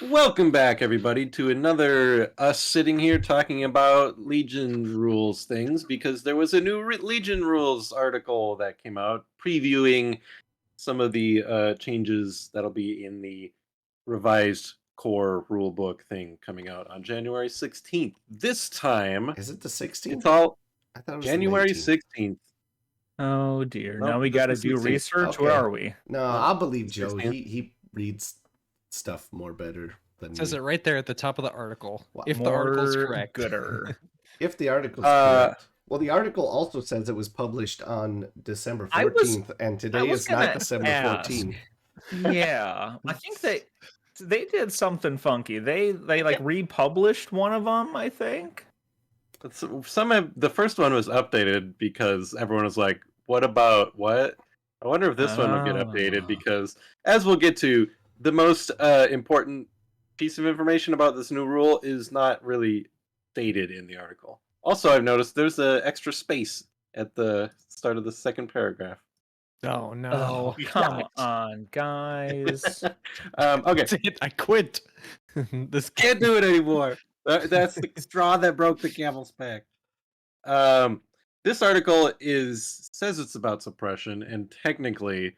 Welcome back, everybody, to another us sitting here talking about Legion rules things because there was a new Legion rules article that came out previewing some of the changes that'll be in the revised core rulebook thing coming out on January 16th. This time, Is it the it's 16th? all I thought it was the January 19th. 16th. Oh dear. Nope, Now we just got the to do 16th. research. Where Okay. are we? No, No, I'll believe the Joe. 16th. He reads stuff more better than Says me. it right there at the top of the article. Wow. If the article's More correct. gooder. If the article's Uh, correct. Well, the article also says it was published on December I was- 14th, and I today was is not gonna December ask. 14th. Yeah, I think they did something funky. They like republished one of them, I think. the first one was updated because everyone was like, "What about what?" I wonder if this one will get updated Ah. because, as we'll get to, the most important piece of information about this new rule is not really stated in the article. Also, I've noticed there's an extra space at the start of the second paragraph. Oh no. Oh, come on, guys. Okay, That's it. I quit. This can't do it anymore. That's the straw that broke the camel's back. This article says it's about suppression, and technically,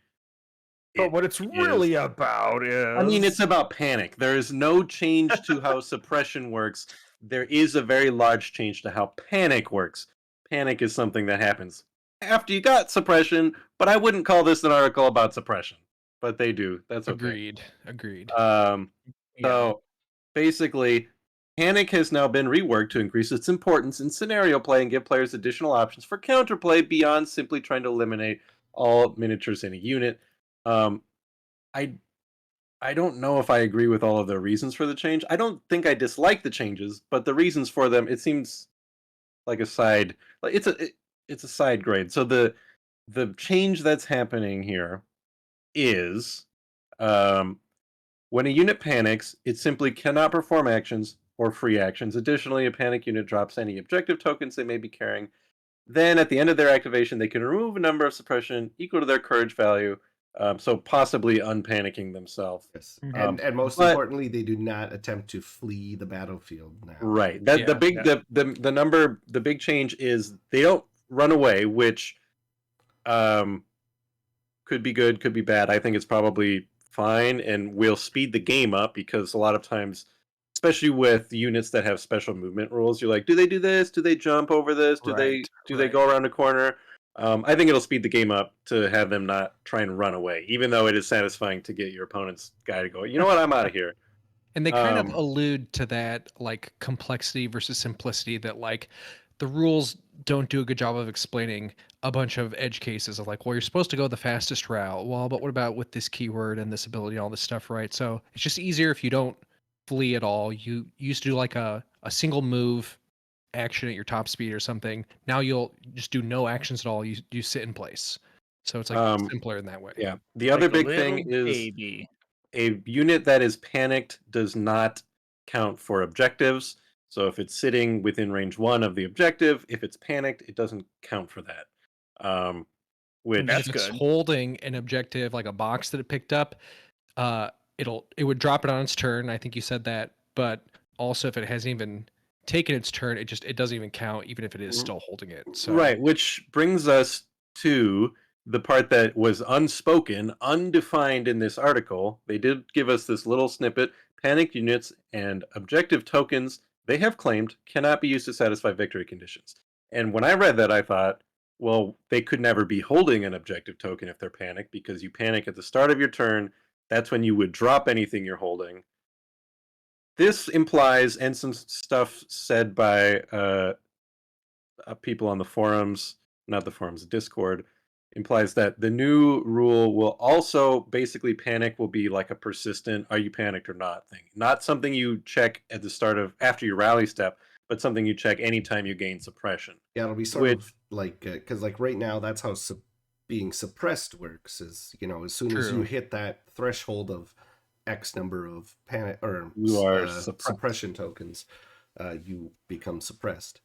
But what it's really about is, I mean, it's about panic. There is no change to how suppression works. There is a very large change to how panic works. Panic is something that happens after you got suppression, but I wouldn't call this an article about suppression. But they do. That's okay. Agreed. yeah. So basically, Panic has now been reworked to increase its importance in scenario play and give players additional options for counterplay beyond simply trying to eliminate all miniatures in a unit. Um, I I don't know if I agree with all of the reasons for the change. I don't think I dislike the changes, but the reasons for them, it seems like a side, like it's a side grade. So the change that's happening here is um, when a unit panics, it simply cannot perform actions or free actions. Additionally, a panic unit drops any objective tokens they may be carrying. Then, at the end of their activation, they can remove a number of suppression equal to their courage value, so possibly unpanicking themselves. Yes. Mhm. And most but- importantly, they do not attempt to flee the battlefield now. Right. That the Yeah, big yeah. the number the big change is they don't run away, which could be good, could be bad. I think it's probably fine and will speed the game up because a lot of times, especially with units that have special movement rules, you're like, do they do this? Do they jump over this? Do they Right. go around a corner? I think it'll speed the game up to have them not try and run away, even though it is satisfying to get your opponent's guy to go, you know what, I'm out of here. And they kind of Um, allude to that like complexity versus simplicity that like the rules don't do a good job of explaining a bunch of edge cases of like, well, you're supposed to go the fastest route. Well, but what about with this keyword and this ability and all this stuff, right? So it's just easier if you don't flee at all. You used to do like a single move action at your top speed or something. Now you'll just do no actions at all. You sit in place. So it's like Um, simpler in that way. yeah. The other Like a big thing little is baby. a unit that is panicked does not count for objectives. So if it's sitting within range 1 of the objective, if it's panicked, it doesn't count for that. Which And That's if it's good. holding an objective like a box that it picked up, uh, it would drop it on its turn. I think you said that, but also if it hasn't even taken its turn, it doesn't even count, even if it is still holding it. So right, which brings us to the part that was unspoken, undefined in this article. They did give us this little snippet. Panic units and objective tokens they have claimed cannot be used to satisfy victory conditions. And when I read that, I thought, well, they could never be holding an objective token if they're panicked because you panic at the start of your turn. That's when you would drop anything you're holding. This implies, and some stuff said by people on the forums, not the forums, Discord, implies that the new rule will also basically panic will be like a persistent "are you panicked or not" thing, not something you check at the start of after your rally step, but something you check anytime you gain suppression. Yeah, it'll be sort of like, because like right now, that's how being suppressed works is, as soon as you True. hit that threshold of X number of panic or You are suppressed. suppression tokens, you become suppressed.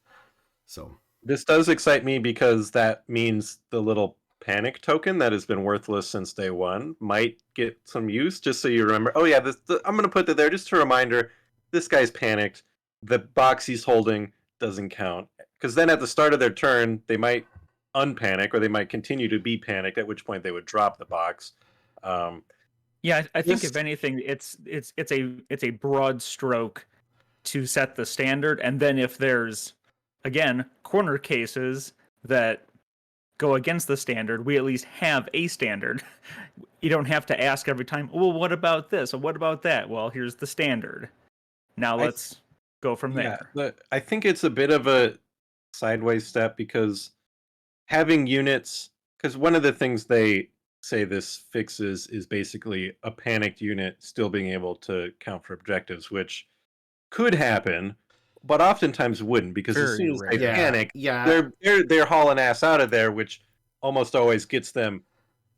So This does excite me because that means the little panic token that has been worthless since day one might get some use, just so you remember. Oh yeah, I'm going to put that there just a reminder. This guy's panicked. The box he's holding doesn't count, because then at the start of their turn they might unpanic, or they might continue to be panicked. At which point they would drop the box. Yeah, I think This if anything, it's a broad stroke to set the standard, and then if there's again corner cases that go against the standard, we at least have a standard. You don't have to ask every time, well, what about this? Or what about that? Well, here's the standard. Now I let's go from yeah, there. but I think it's a bit of a sideways step, because having units, because one of the things they say this fixes is basically a panicked unit still being able to count for objectives, which could happen, but oftentimes wouldn't, because as Very soon as they rare. panic, Yeah. they're hauling ass out of there, which almost always gets them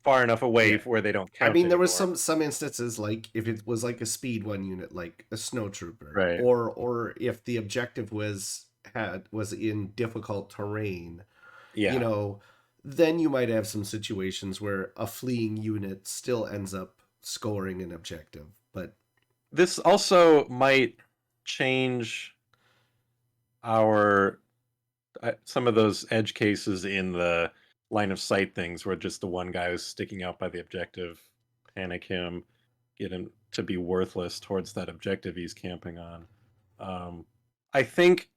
far enough away Yeah. where they don't I count mean, there anymore. was some instances, like if it was like a speed one unit, like a snow trooper, Right. or if the objective was in difficult terrain, Yeah. you know, then you might have some situations where a fleeing unit still ends up scoring an objective. But This also might change our some of those edge cases in the line of sight things, where just the one guy who's sticking out by the objective, panic him, get him to be worthless towards that objective he's camping on. I think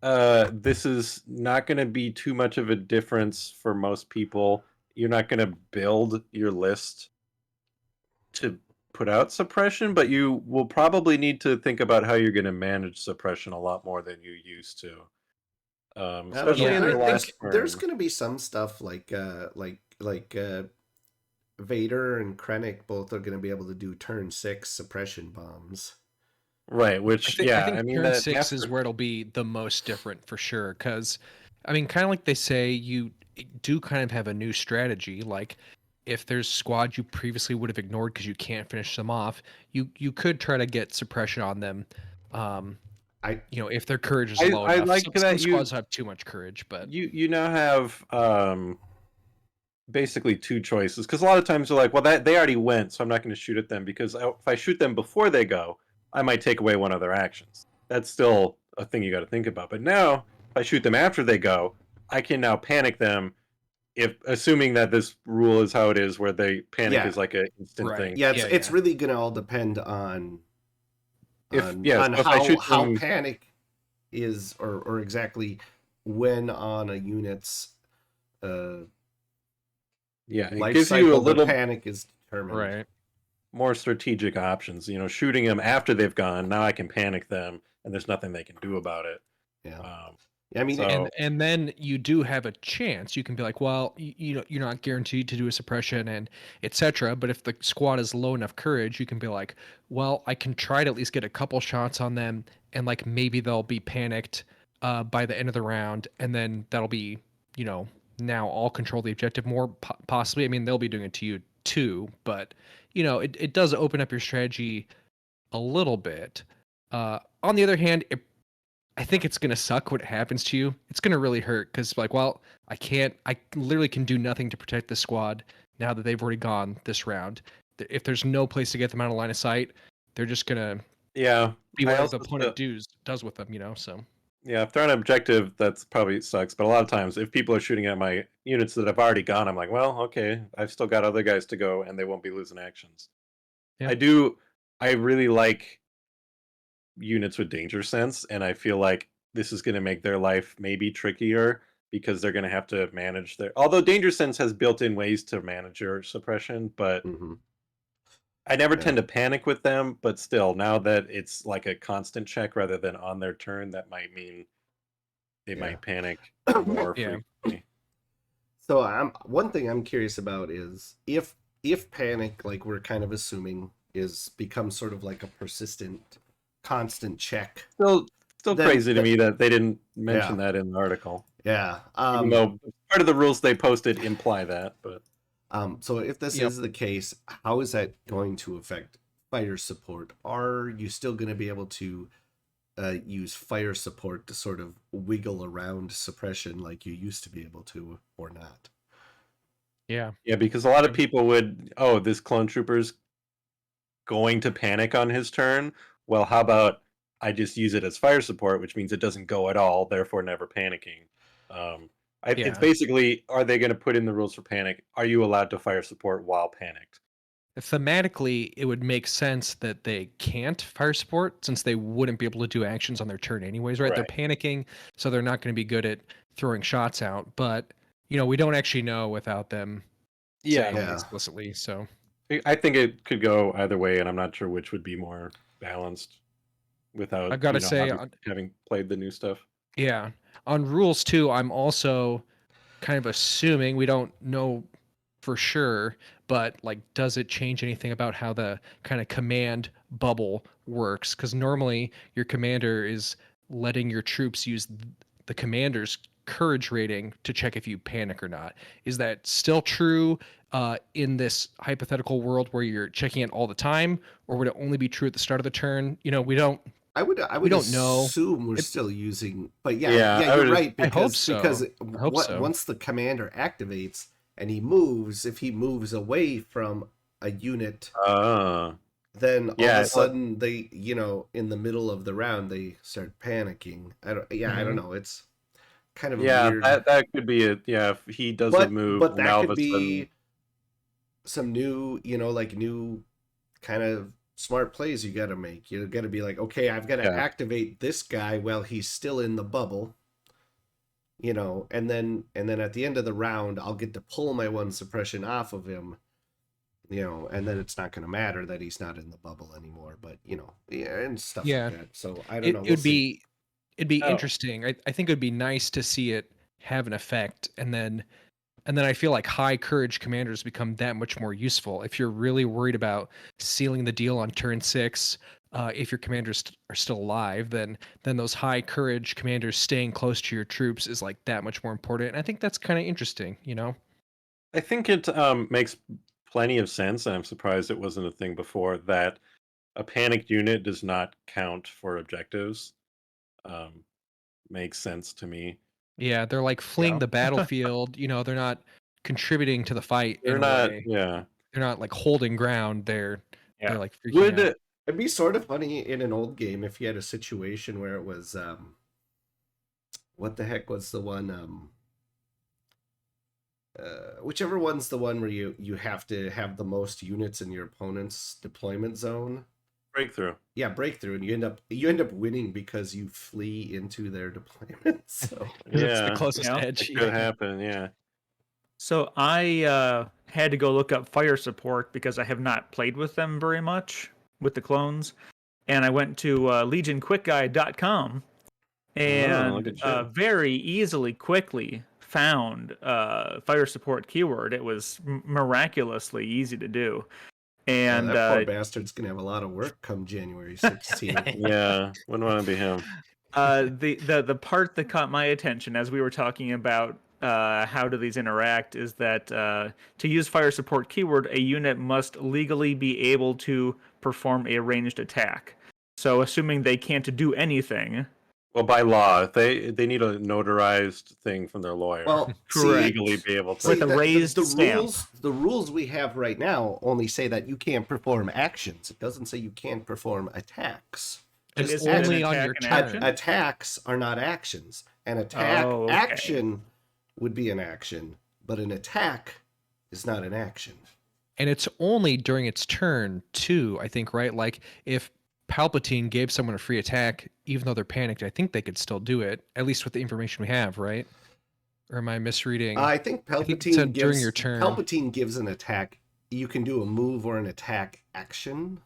this is not going to be too much of a difference for most people. You're not going to build your list to put out suppression, but you will probably need to think about how you're going to manage suppression a lot more than you used to. I don't Especially know. in the last There's turn. going to be some stuff like Vader and Krennic both are going to be able to do turn 6 suppression bombs. Right, I which think, yeah, I think I mean turn that 6 is where it'll be the most different for sure. Because, I mean, kind of like they say, you do kind of have a new strategy. Like, if there's squads you previously would have ignored because you can't finish them off, you could try to get suppression on them. If their courage is low I enough. like Some that squads have too much courage, but you now have basically two choices, because a lot of times they're like, well, that they already went, so I'm not going to shoot at them, because if I shoot them before they go, I might take away one of their actions. That's still a thing you got to think about. But now, if I shoot them after they go, I can now panic them, if assuming that this rule is how it is, where they panic Yeah. is like an instant Right. thing. Yeah, Yeah, it's yeah. really going to all depend on So if I shoot how them, panic is, or exactly when on a unit's yeah, it life gives you a cycle the little panic is determined. right. more strategic options. Shooting them after they've gone, now I can panic them, and there's nothing they can do about it. Yeah. Um, I mean, so And then you do have a chance. You can be like, well, you're not guaranteed to do a suppression and etc. But if the squad is low enough courage, you can be like, well, I can try to at least get a couple shots on them, and like maybe they'll be panicked by the end of the round, and then that'll be now I'll control the objective more possibly. I mean, they'll be doing it to you too, but it does open up your strategy a little bit. On the other hand, I think it's going to suck when it happens to you. It's going to really hurt because, like, well, I literally can do nothing to protect the squad now that they've already gone this round. If there's no place to get them out of line of sight, they're just going to yeah, be I whatever also the opponent does with them, so. yeah, if they're on objective, that's probably sucks. But a lot of times, if people are shooting at my units that have already gone, I'm like, well, okay, I've still got other guys to go, and they won't be losing actions. Yeah. I really like units with danger sense, and I feel like this is going to make their life maybe trickier, because they're going to have to manage their. Although danger sense has built-in ways to manage your suppression, but mhm. I never Yeah. tend to panic with them. But still, now that it's like a constant check rather than on their turn, that might mean they Yeah. might panic more Yeah. frequently. So one thing I'm curious about is if panic, like we're kind of assuming, is becomes sort of like a persistent, constant check. Still Then- crazy to me that they didn't mention that in the article. Yeah. Even though part of the rules they posted imply that, but So if this Yep. is the case, how is that going to affect fighter support? Are you still going to be able to use fire support to sort of wiggle around suppression like you used to be able to, or not. Yeah. Yeah, because a lot of people would, oh, this clone trooper's going to panic on his turn. Well, how about I just use it as fire support, which means it doesn't go at all, therefore never panicking. It's Yeah. basically, are they going to put in the rules for panic? Are you allowed to fire support while panicked? Thematically, it would make sense that they can't fire support since they wouldn't be able to do actions on their turn anyways, right? They're panicking, so they're not going to be good at throwing shots out. But we don't actually know without them saying it Yeah. explicitly. So I think it could go either way, and I'm not sure which would be more balanced without I've got to say, having played the new stuff. yeah, on rules too, I'm also kind of assuming we don't know for sure, but like, does it change anything about how the kind of command bubble works? Because normally your commander is letting your troops use the commander's courage rating to check if you panic or not. Is that still true in this hypothetical world where you're checking it all the time, or would it only be true at the start of the turn? We don't. I would don't know. assume we're still using, but Yeah, I you're would- right, I hope so. because I hope so. once the commander activates and he moves, if he moves away from a unit, then all of Yeah, a sudden they, in the middle of the round they start panicking. I don't know. It's kind of a weird. that could be it. Yeah, if he does a move, but and now that all of could a sudden, be some new, new kind of smart plays you got to make. You got to be like, okay, I've got to activate this guy while he's still in the bubble, and then at the end of the round, I'll get to pull my one suppression off of him, and then it's not going to matter that he's not in the bubble anymore. But and stuff like that. So I don't know. It'd be interesting. I think it'd be nice to see it have an effect, and then I feel like high courage commanders become that much more useful. If you're really worried about sealing the deal on turn 6, if your commanders are still alive, then those high courage commanders staying close to your troops is like that much more important. And I think that's kind of interesting, I think it makes plenty of sense, and I'm surprised it wasn't a thing before, that a panicked unit does not count for objectives. Makes sense to me. Yeah, they're like fleeing the battlefield. They're not contributing to the fight. They're in a not. way. Yeah. They're not like holding ground. They're like freaking Would out. It'd be sort of funny in an old game if you had a situation where it was what the heck was the one whichever one's the one where you have to have the most units in your opponent's deployment zone. breakthrough? Yeah, breakthrough, and you end up winning because you flee into their deployment. So It's the closest Yeah. edge. It could happen. Yeah. So I had to go look up fire support because I have not played with them very much with the clones, and I went to legionquickguide.com and look at you. very easily, quickly found fire support keyword. It was miraculously easy to do, and that poor bastard's gonna have a lot of work come January 16th. Yeah. Wouldn't want to be him. the part that caught my attention as we were talking about how do these interact is that to use fire support keyword, a unit must legally be able to perform a ranged attack. So assuming they can't do anything. Well, by law, they need a notarized thing from their lawyer. Well, to Correct. legally be able to. With a raised stamp. The rules we have right now only say that you can't perform actions. It doesn't say you can't perform attacks. Is Just it an only on attack your and turn. action? Attacks are not actions. An action would be an action, but an attack is not an action. And it's only during its turn too, I think, right? Like if Palpatine gave someone a free attack, even though they're panicked, I think they could still do it, at least with the information we have, right? Or am I misreading? I think Palpatine it said gives, during your turn. Palpatine gives an attack. You can do a move or an attack action,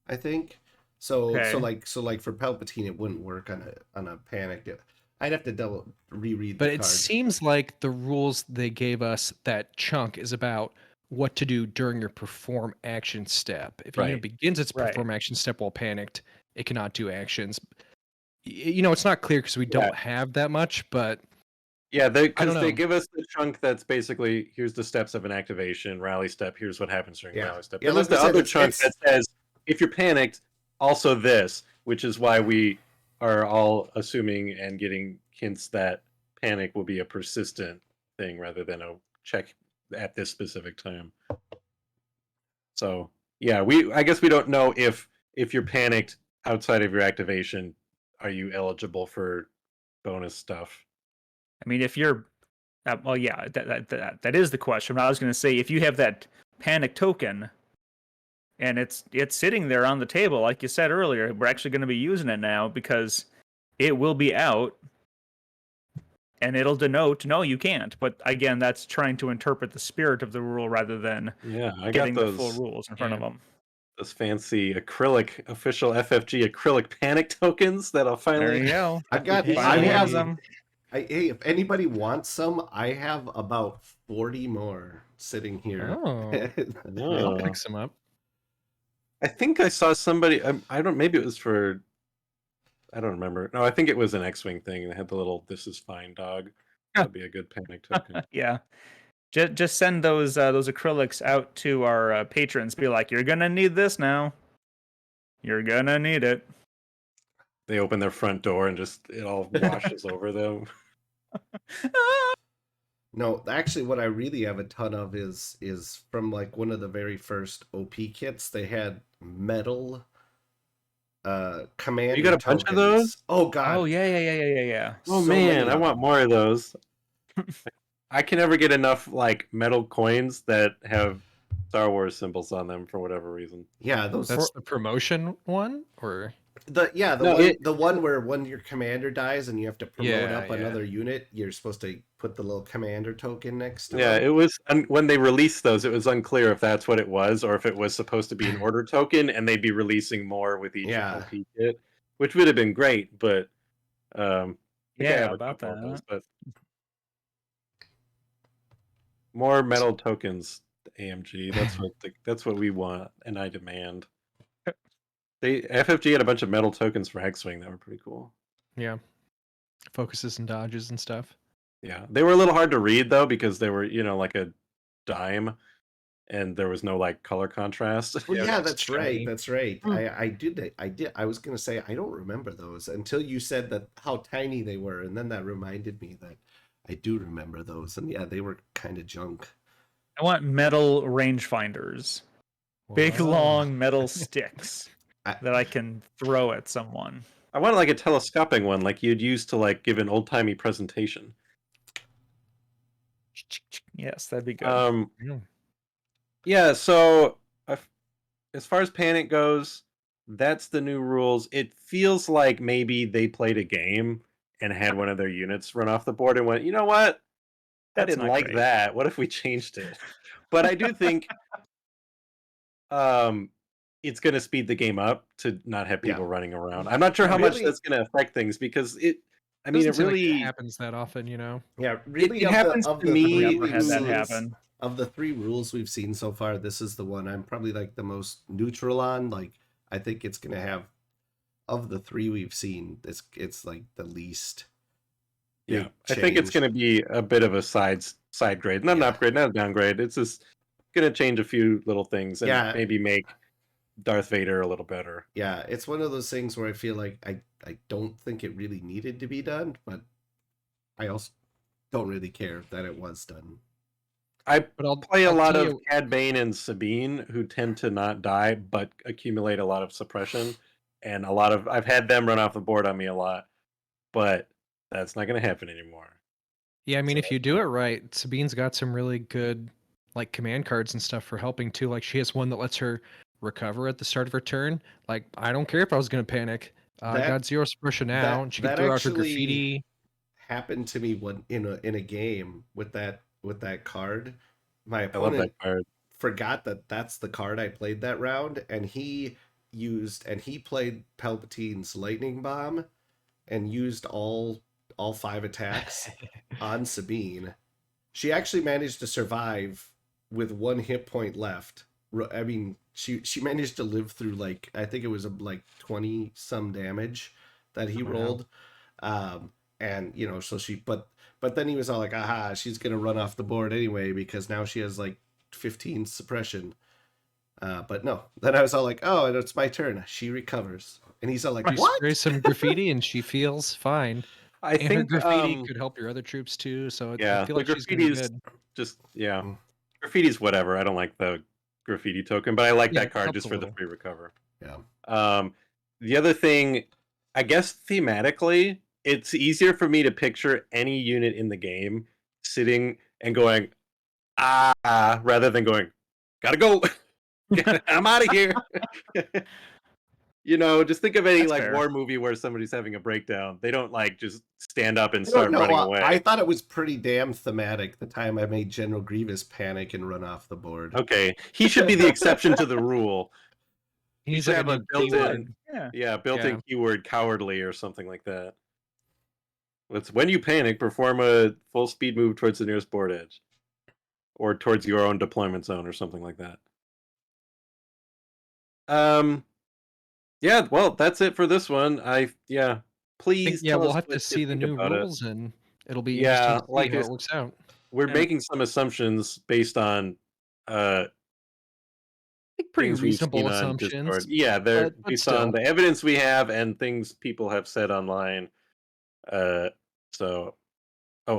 I think. So like for Palpatine, it wouldn't work on a panic. I'd have to reread. But the it card. seems like the rules they gave us, that chunk, is about what to do during your perform action step. If a unit begins its perform action step while panicked, it cannot do actions. It's not clear because we don't have that much, but yeah, they give us the chunk that's basically, here's the steps of an activation, rally step, here's what happens during rally step. There's the other chunk that says, if you're panicked, also this, which is why we are all assuming and getting hints that panic will be a persistent thing rather than a check at this specific time. So yeah, I guess we don't know if you're panicked outside of your activation, are you eligible for bonus stuff? I mean, if you're, well, yeah, that is the question. I was going to say, if you have that panic token, and it's sitting there on the table, like you said earlier, we're actually going to be using it now because it will be out, and it'll denote no, you can't. But again, that's trying to interpret the spirit of the rule rather than I got getting the full those rules in front of them. those fancy acrylic official FFG acrylic panic tokens that I'll There finally. you go. I've got. Finally I has have them. hey, if anybody wants some, I have about 40 more sitting here. Oh, No. I'll pick some up. I think I saw somebody. I don't. Maybe it was for. I don't remember. No, I think it was an X-wing thing. And it had the little "This is fine" dog. That'd be a good panic token. Yeah. Just send those acrylics out to our patrons. Be like, you're gonna need this now. You're gonna need it. They open their front door and just it all washes over them. No, actually, what I really have a ton of is from like one of the very first OP kits. They had metal commander. You got a bunch of those? Oh god. Oh yeah. Oh So man, many I of want them. more of those. I can never get enough like metal coins that have Star Wars symbols on them for whatever reason. Yeah, those. That's the promotion one, or The one where when your commander dies and you have to promote Yeah, up yeah. another unit, you're supposed to put the little commander token next to Yeah, it. it was when they released those. It was unclear if that's what it was or if it was supposed to be an order token, and they'd be releasing more with each Yeah. OP kit, which would have been great. But I think I Yeah, have a about couple of those. that. But more metal tokens, AMG. That's what we want, and I demand. FFG had a bunch of metal tokens for Hexwing that were pretty cool. yeah, focuses and dodges and stuff. Yeah, they were a little hard to read though because they were like a dime, and there was no like color contrast. Well, Yeah, yeah, it's that's right. shiny. That's right. I did. I was gonna say I don't remember those until you said that how tiny they were, and then that reminded me that I do remember those. And yeah, they were kind of junk. I want metal rangefinders. Big Whoa. long metal sticks I- that I can throw at someone. I wanted like a telescopic one, like you'd use to like give an old timey presentation. Yes, that'd be good. Yeah. Yeah. So as far as Panic goes, that's the new rules. It feels like maybe they played a game and had one of their units run off the board and went, you know what? I That's didn't not like great. that. What if we changed it? But I do think it's going to speed the game up to not have people Yeah. running around. I'm not sure how much Really- that's going to affect things because I Doesn't mean, it seem like really happens that often, you know. Yeah, really. it happens of to the me. three Never had that rules- happen. Of the three rules we've seen so far, this is the one I'm probably like the most neutral on. Like, I think it's gonna have of the three we've seen, it's like the least. Yeah, big I think it's change. going to be a bit of a side grade, not an Yeah. upgrade, not a downgrade. It's just going to change a few little things and Yeah. maybe make Darth Vader a little better. Yeah, it's one of those things where I feel like I don't think it really needed to be done, but I also don't really care that it was done. But I'll Play a I'll lot tell of you- Cad Bane and Sabine who tend to not die but accumulate a lot of suppression, and I've had them run off the board on me a lot, but that's not going to happen anymore. Yeah, I mean, if you do it right, Sabine's got some really good like command cards and stuff for helping too. Like she has one that lets her recover at the start of her turn. Like I don't care if I was gonna panic. I That- got 0 suppression now, and she can that throw out her actually graffiti. Happened to me in a game with that card. My I love opponent that card. forgot that that's the card I played that round, and he played Palpatine's lightning bomb and used all 5 attacks on Sabine. She actually managed to survive with 1 hit point left. I mean, she managed to live through like I think it was like 20 some damage that he Wow. rolled. And so but then he was all like, aha, she's gonna run off the board anyway because now she has like 15 suppression. But no, then I was all like, oh, and it's my turn. She recovers. And he's all like, Right. what? Spray some graffiti and she feels fine. I And her think graffiti could help your other troops too, so I yeah, feel the like she's gonna be graffiti's good. just yeah. Mm. Graffiti's whatever. I don't like the graffiti token, but I like Yeah, that it card helps just a for the little. free recover. Yeah. The other thing, I guess thematically, it's easier for me to picture any unit in the game sitting and going, ah, rather than going, gotta go. I'm out of here. You know, just think of any That's like fair. war movie where somebody's having a breakdown. They don't like just stand up and I don't start know. running away. I thought it was pretty damn thematic the time I made General Grievous panic and run off the board. Okay, he should be the exception to the rule. He He's should like have a new built-in, Yeah. yeah, built-in Yeah. keyword cowardly or something like that. It's when you panic, perform a full speed move towards the nearest board edge, or towards your own deployment zone, or something like that. Yeah, well, that's it for this one. Please Yeah, tell we'll us have what to you see the think new about it. rules, and it'll be interesting Yeah, to see like how it works out. we're And- making some assumptions based on I think pretty things we've reasonable seen on assumptions, Discord. Yeah, they're but based still. on the evidence we have and things people have said online. So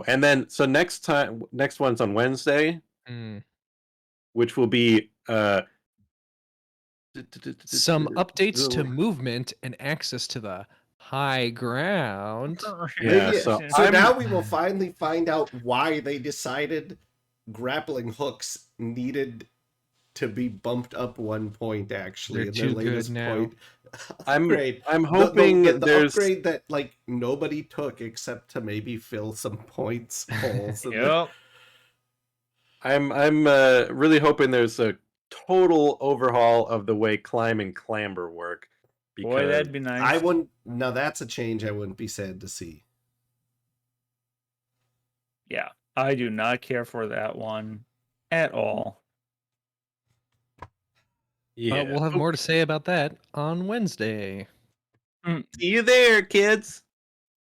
and then so next one's on Wednesday, Mm. which will be Some updates to movement and access to the high ground. Yeah, Maybe, so so I'm now we will finally find out why they decided grappling hooks needed to be bumped up 1 point actually They're in their too good latest now. point I'm upgrade. hoping the there's upgrade that like nobody took except to maybe fill some points holes. in the- Yep. I'm really hoping there's a total overhaul of the way climb and clamber work. Boy, Because that'd be nice. I wouldn't. Now that's a change I wouldn't be sad to see. Yeah, I do not care for that one at all. yeah, We'll have more to say about that on Wednesday. see you there, kids.